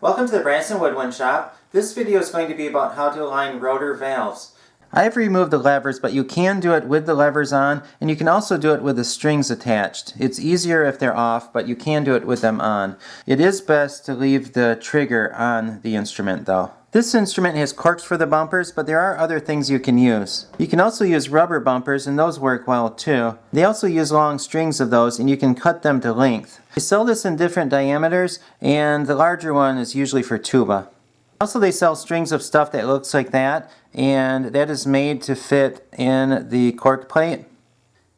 Welcome to the Brass and Woodwind Shop. This video is going to be about how to align rotor valves. I've removed the levers, but you can do it with the levers on, and you can also do it with the strings attached. It's easier if they're off, but you can do it with them on. It is best to leave the trigger on the instrument though. This instrument has corks for the bumpers, but there are other things you can use. You can also use rubber bumpers, and those work well too. They also use long strings of those, and you can cut them to length. They sell this in different diameters, and the larger one is usually for tuba. Also, they sell strings of stuff that looks like that, and that is made to fit in the cork plate.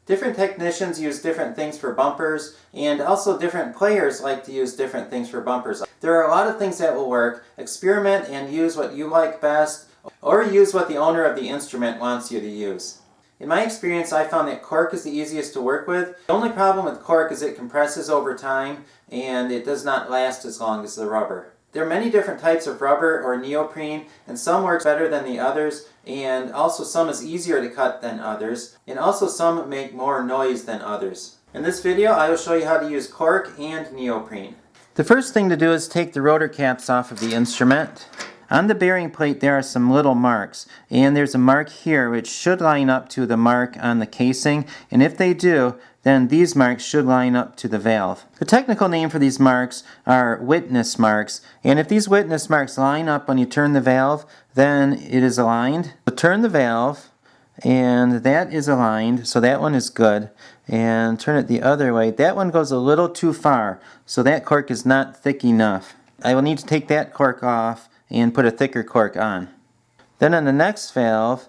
Different technicians use different things for bumpers, and also different players like to use different things for bumpers. There are a lot of things that will work. Experiment and use what you like best, or use what the owner of the instrument wants you to use. In my experience, I found that cork is the easiest to work with. The only problem with cork is it compresses over time, and it does not last as long as the rubber. There are many different types of rubber or neoprene, and some work better than the others, and also some is easier to cut than others, and also some make more noise than others. In this video, I will show you how to use cork and neoprene. The first thing to do is take the rotor caps off of the instrument. On the bearing plate there are some little marks, and there's a mark here which should line up to the mark on the casing, and if they do, then these marks should line up to the valve. The technical name for these marks are witness marks, and if these witness marks line up when you turn the valve, then it is aligned. So turn the valve, and that is aligned, so that one is good. And turn it the other way. That one goes a little too far, so that cork is not thick enough. I will need to take that cork off and put a thicker cork on. Then on the next valve,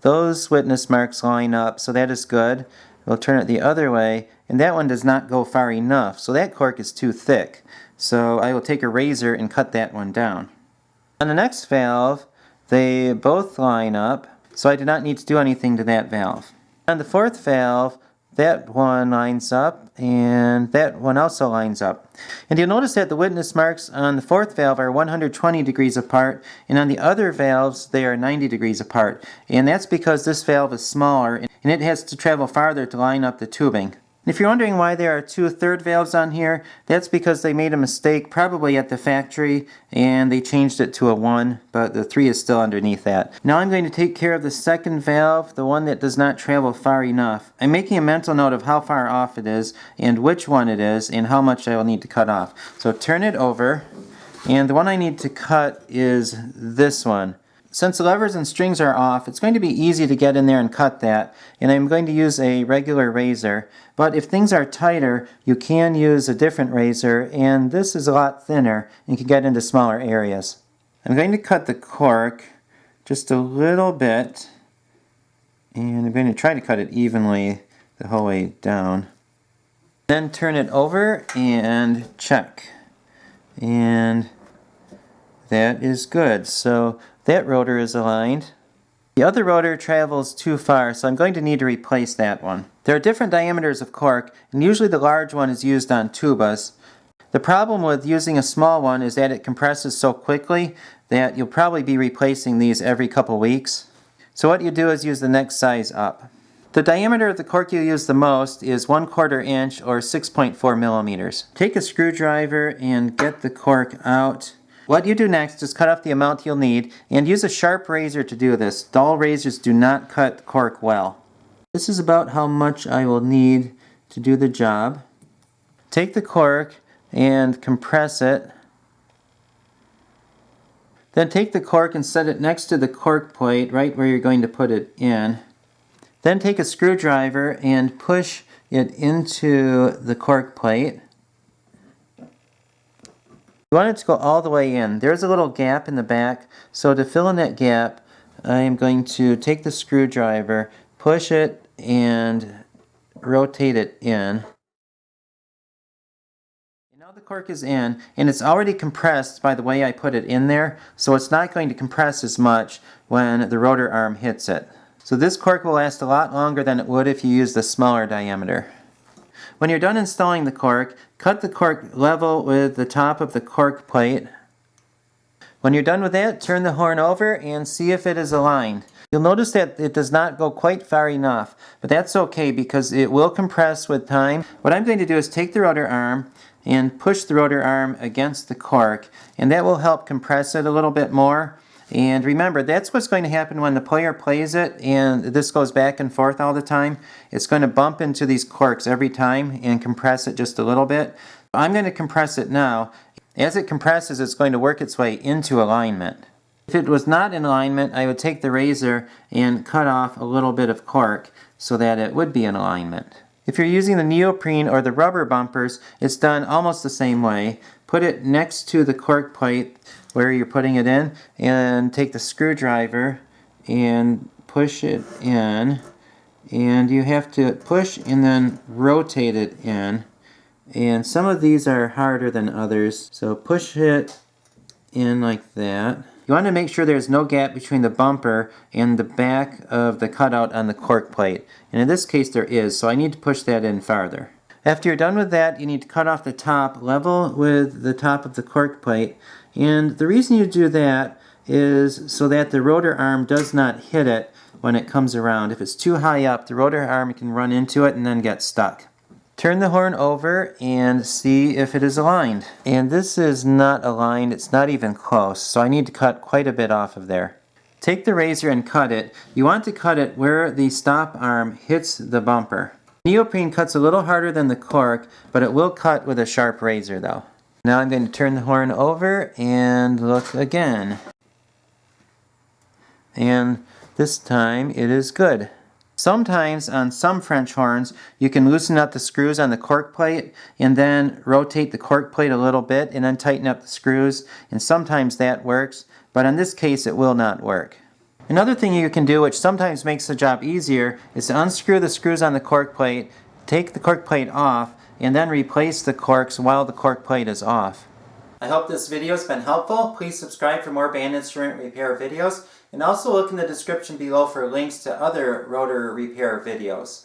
those witness marks line up, so that is good. We'll turn it the other way, and that one does not go far enough, so that cork is too thick. So I will take a razor and cut that one down. On the next valve, they both line up, so I do not need to do anything to that valve. On the fourth valve, that one lines up, and that one also lines up. And you'll notice that the witness marks on the fourth valve are 120 degrees apart, and on the other valves they are 90 degrees apart. And that's because this valve is smaller, and it has to travel farther to line up the tubing. If you're wondering why there are two third valves on here, that's because they made a mistake probably at the factory and they changed it to a 1, but the 3 is still underneath that. Now I'm going to take care of the second valve, the one that does not travel far enough. I'm making a mental note of how far off it is and which one it is and how much I will need to cut off. So turn it over, and the one I need to cut is this one. Since the levers and strings are off, it's going to be easy to get in there and cut that, and I'm going to use a regular razor. But if things are tighter, you can use a different razor, and this is a lot thinner and can get into smaller areas. I'm going to cut the cork just a little bit, and I'm going to try to cut it evenly the whole way down. Then turn it over and check. And that is good. So that rotor is aligned. The other rotor travels too far, so I'm going to need to replace that one. There are different diameters of cork, and usually the large one is used on tubas. The problem with using a small one is that it compresses so quickly that you'll probably be replacing these every couple weeks. So what you do is use the next size up. The diameter of the cork you use the most is 1/4 inch or 6.4 millimeters. Take a screwdriver and get the cork out. What you do next is cut off the amount you'll need, and use a sharp razor to do this. Dull razors do not cut cork well. This is about how much I will need to do the job. Take the cork and compress it. Then take the cork and set it next to the cork plate, right where you're going to put it in. Then take a screwdriver and push it into the cork plate. You want it to go all the way in. There's a little gap in the back, so to fill in that gap, I am going to take the screwdriver, push it, and rotate it in. Now the cork is in, and it's already compressed by the way I put it in there, so it's not going to compress as much when the rotor arm hits it. So this cork will last a lot longer than it would if you used a smaller diameter. When you're done installing the cork, cut the cork level with the top of the cork plate. When you're done with that, turn the horn over and see if it is aligned. You'll notice that it does not go quite far enough, but that's okay because it will compress with time. What I'm going to do is take the rotor arm, and push the rotor arm against the cork, and that will help compress it a little bit more. And remember, that's what's going to happen when the player plays it and this goes back and forth all the time. It's going to bump into these corks every time and compress it just a little bit. I'm going to compress it now. As it compresses, it's going to work its way into alignment. If it was not in alignment, I would take the razor and cut off a little bit of cork so that it would be in alignment. If you're using the neoprene or the rubber bumpers, it's done almost the same way. Put it next to the cork plate where you're putting it in, and take the screwdriver and push it in, and you have to push and then rotate it in, and some of these are harder than others, so push it in like that. You want to make sure there's no gap between the bumper and the back of the cutout on the cork plate, and in this case there is, so I need to push that in farther. After you're done with that, you need to cut off the top level with the top of the cork plate. And the reason you do that is so that the rotor arm does not hit it when it comes around. If it's too high up, the rotor arm can run into it and then get stuck. Turn the horn over and see if it is aligned. And this is not aligned, it's not even close, so I need to cut quite a bit off of there. Take the razor and cut it. You want to cut it where the stop arm hits the bumper. Neoprene cuts a little harder than the cork, but it will cut with a sharp razor though. Now I'm going to turn the horn over and look again. And this time it is good. Sometimes on some French horns you can loosen up the screws on the cork plate and then rotate the cork plate a little bit and then tighten up the screws, and sometimes that works, but in this case it will not work. Another thing you can do, which sometimes makes the job easier, is to unscrew the screws on the cork plate, take the cork plate off, and then replace the corks while the cork plate is off. I hope this video has been helpful. Please subscribe for more band instrument repair videos, and also look in the description below for links to other rotor repair videos.